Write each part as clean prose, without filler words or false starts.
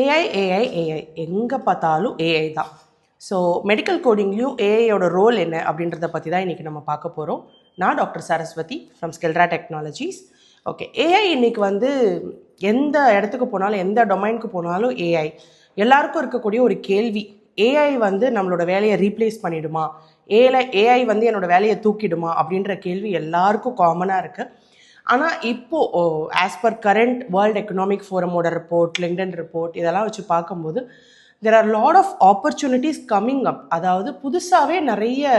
AI எங்கே பார்த்தாலும் AI தான். ஸோ மெடிக்கல் கோடிங்லேயும் ஏஐயோட ரோல் என்ன அப்படின்றத பற்றி தான் இன்றைக்கி நம்ம பார்க்க போகிறோம். நான் doctor Saraswathi from Skillra technologies. Okay, AI இன்றைக்கி வந்து எந்த இடத்துக்கு போனாலும், எந்த டொமைனுக்கு போனாலும் ஏஐ எல்லாருக்கும் இருக்கக்கூடிய ஒரு கேள்வி. ஏஐ வந்து நம்மளோட வேலையை ரீப்ளேஸ் பண்ணிவிடுமா, ஏஐ வந்து என்னோடய வேலையை தூக்கிடுமா அப்படின்ற கேள்வி எல்லாருக்கும் காமனாக இருக்குது. ஆனால் இப்போது as per current world economic ஃபோரமோட ரிப்போர்ட், லிங்க்டன் ரிப்போர்ட் இதெல்லாம் வச்சு பார்க்கும்போது there are lot of opportunities coming up. அதாவது புதுசாகவே நிறைய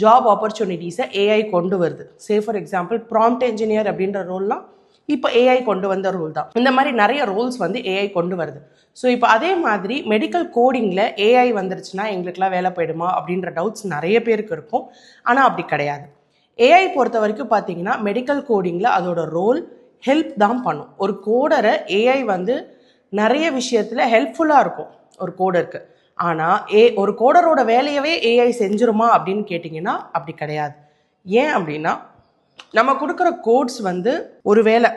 ஜாப் ஆப்பர்ச்சுனிட்டிஸை ஏஐ கொண்டு வருது. Say for example prompt engineer அப்படின்ற ரோல்லாம் இப்போ ஏஐ கொண்டு வந்த ரோல் தான். இந்த மாதிரி நிறைய ரோல்ஸ் வந்து ஏஐ கொண்டு வருது. ஸோ இப்போ அதே மாதிரி மெடிக்கல் கோடிங்கில் ஏஐ வந்துருச்சுன்னா எங்களுக்கெல்லாம் வேலை போயிடுமா அப்படின்ற டவுட்ஸ் நிறைய பேருக்கு இருக்கும். ஆனால் அப்படி கிடையாது. ஏஐ பொறுத்த வரைக்கும் பார்த்தீங்கன்னா மெடிக்கல் கோடிங்கில் அதோட ரோல் ஹெல்ப் தான் பண்ணும். ஒரு கோடரை ஏஐ வந்து நிறைய விஷயத்தில் ஹெல்ப்ஃபுல்லாக இருக்கும் ஒரு கோடருக்கு. ஆனால் ஒரு கோடரோட வேலையவே ஏஐ செஞ்சிருமா அப்படின்னு கேட்டிங்கன்னா அப்படி கிடையாது. ஏன் அப்படின்னா நம்ம கொடுக்குற கோட்ஸ் வந்து ஒரு வேளை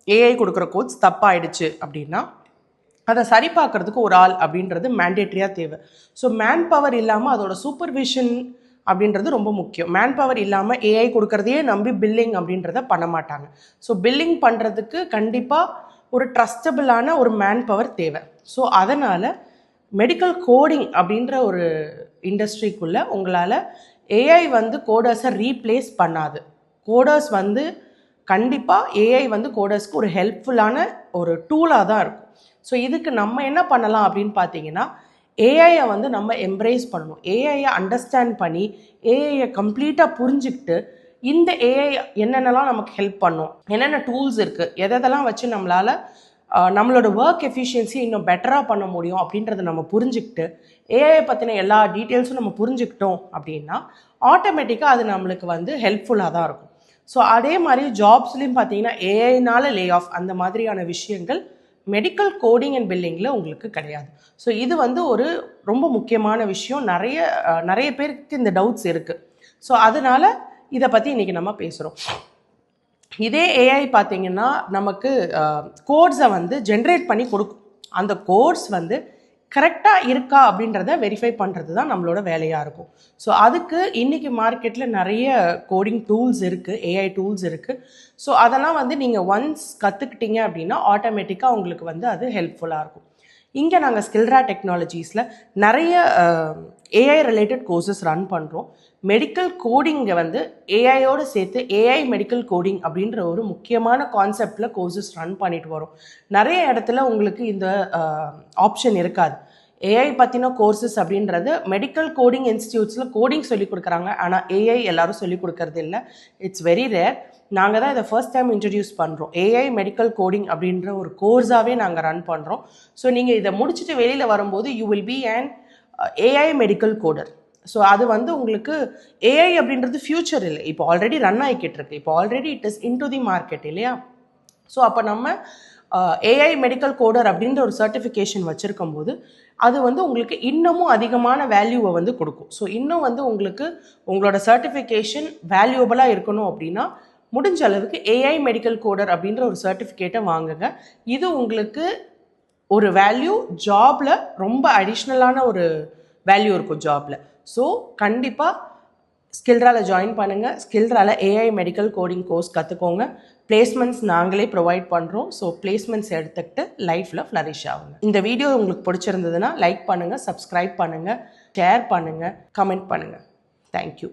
ஏஐ கொடுக்குற கோட்ஸ் தப்பாயிடுச்சு அப்படின்னா அதை சரி பார்க்குறதுக்கு ஒரு ஆள் அப்படின்றது மேண்டேட்ரியாக தேவை. ஸோ மேன் பவர் இல்லாமல் அதோட சூப்பர்விஷன் அப்படின்றது ரொம்ப முக்கியம். மேன் பவர் இல்லாமல் ஏஐ கொடுக்குறதையே நம்பி பில்லிங் அப்படின்றத பண்ண மாட்டாங்க. ஸோ பில்லிங் பண்ணுறதுக்கு கண்டிப்பாக ஒரு ட்ரஸ்டபிளான ஒரு மேன் பவர் தேவை. ஸோ அதனால் மெடிக்கல் கோடிங் அப்படின்ற ஒரு இண்டஸ்ட்ரிக்குள்ளே உங்களால் ஏஐ வந்து கோடர்ஸை ரீப்ளேஸ் பண்ணாது. கோடர்ஸ் வந்து கண்டிப்பாக ஏஐ வந்து கோடர்ஸ்க்கு ஒரு ஹெல்ப்ஃபுல்லான ஒரு டூலாக தான் இருக்கும். ஸோ இதுக்கு நம்ம என்ன பண்ணலாம் அப்படின்னு பார்த்தீங்கன்னா, ஏஐயை வந்து நம்ம எம்ப்ரேஸ் பண்ணணும். ஏஐயை அண்டர்ஸ்டாண்ட் பண்ணி ஏஐயை கம்ப்ளீட்டாக புரிஞ்சுக்கிட்டு இந்த ஏஐ என்னென்னலாம் நமக்கு ஹெல்ப் பண்ணும், என்னென்ன டூல்ஸ் இருக்குது, எதெல்லாம் வச்சு நம்மளால் நம்மளோட ஒர்க் எஃபிஷியன்சி இன்னும் பெட்டராக பண்ண முடியும் அப்படின்றத நம்ம புரிஞ்சுக்கிட்டு ஏஐ பற்றின எல்லா டீட்டெயில்ஸும் நம்ம புரிஞ்சுக்கிட்டோம் அப்படின்னா ஆட்டோமேட்டிக்காக அது நம்மளுக்கு வந்து ஹெல்ப்ஃபுல்லாக தான் இருக்கும். ஸோ அதே மாதிரி ஜாப்ஸ்லேயும் பார்த்தீங்கன்னா ஏஐனால லே ஆஃப் அந்த மாதிரியான விஷயங்கள் மெடிக்கல் கோடிங் அண்ட் பில்லிங்கில் உங்களுக்கு கிடையாது. ஸோ இது வந்து ஒரு ரொம்ப முக்கியமான விஷயம். நிறைய பேருக்கு இந்த டவுட்ஸ் இருக்குது. ஸோ அதனால் இதை பற்றி இன்றைக்கி நம்ம பேசுகிறோம். இதே ஏஐ பார்த்தீங்கன்னா நமக்கு கோட்ஸை வந்து ஜென்ரேட் பண்ணி கொடுக்கும். அந்த கோட்ஸ் வந்து கரெக்டாக இருக்கா அப்படின்றத வெரிஃபை பண்ணுறது தான் நம்மளோட வேலையாக இருக்கும். ஸோ அதுக்கு இன்றைக்கி மார்க்கெட்டில் நிறைய கோடிங் டூல்ஸ் இருக்குது, ஏஐ டூல்ஸ் இருக்குது. ஸோ அதெல்லாம் வந்து நீங்கள் ஒன்ஸ் கற்றுக்கிட்டீங்க அப்படின்னா ஆட்டோமேட்டிக்காக உங்களுக்கு வந்து அது ஹெல்ப்ஃபுல்லாக இருக்கும். இங்கே நாங்கள் ஸ்கில்ரா டெக்னாலஜிஸில் நிறைய ஏஐ ரிலேட்டட் கோர்சஸ் ரன் பண்ணுறோம். மெடிக்கல் கோடிங்கை வந்து ஏஐயோடு சேர்த்து ஏஐ மெடிக்கல் கோடிங் அப்படின்ற ஒரு முக்கியமான கான்செப்டில் கோர்சஸ் ரன் பண்ணிட்டு வரோம். நிறைய இடத்துல உங்களுக்கு இந்த ஆப்ஷன் இருக்காது. ஏஐ பற்றின கோர்சஸ் அப்படின்றது மெடிக்கல் கோடிங் இன்ஸ்டியூட்ஸில் கோடிங் சொல்லிக் கொடுக்குறாங்க. ஆனால் ஏஐ எல்லாரும் சொல்லிக் கொடுக்கறது இல்லை. It's very rare. நாங்கள் தான் இதை ஃபர்ஸ்ட் டைம் இன்ட்ரடியூஸ் பண்ணுறோம். ஏஐ மெடிக்கல் கோடிங் அப்படின்ற ஒரு கோர்ஸாகவே நாங்கள் ரன் பண்ணுறோம். ஸோ நீங்கள் இதை முடிச்சுட்டு வெளியில் வரும்போது you will be an AI medical coder. So அது வந்து உங்களுக்கு ஏஐ அப்படின்றது ஃப்யூச்சர் இல்லை, இப்போ ஆல்ரெடி ரன் ஆகிக்கிட்டு இருக்கு. இப்போ already it is in to the market இல்லையா? ஸோ அப்போ நம்ம ஏஐ மெடிக்கல் கோடர் அப்படின்ற ஒரு சர்டிஃபிகேஷன் வச்சுருக்கும் போது அது வந்து உங்களுக்கு இன்னமும் அதிகமான வேல்யூவை வந்து கொடுக்கும். ஸோ இன்னும் வந்து உங்களுக்கு உங்களோட சர்டிஃபிகேஷன் வேல்யூபிளாக இருக்கணும் அப்படின்னா முடிஞ்ச அளவுக்கு ஏஐ மெடிக்கல் கோடர் அப்படின்ற ஒரு சர்டிஃபிகேட்டை வாங்குங்க. இது உங்களுக்கு ஒரு வேல்யூ, ஜாபில் ரொம்ப அடிஷ்னலான ஒரு வேல்யூ இருக்கும் ஜாபில். ஸோ கண்டிப்பாக ஸ்கில்ராவில் ஜாயின் பண்ணுங்கள். ஸ்கில்ராவில் ஏஐ மெடிக்கல் கோடிங் கோர்ஸ் கற்றுக்கோங்க. பிளேஸ்மெண்ட்ஸ் நாங்களே ப்ரொவைட் பண்ணுறோம். ஸோ பிளேஸ்மெண்ட்ஸ் எடுத்துக்கிட்டு லைஃப்பில் ஃப்ளரிஷ் ஆகுங்க. இந்த வீடியோ உங்களுக்கு பிடிச்சிருந்ததுன்னா லைக் பண்ணுங்கள், சப்ஸ்கிரைப் பண்ணுங்கள், ஷேர் பண்ணுங்கள், கமெண்ட் பண்ணுங்கள். தேங்க்யூ.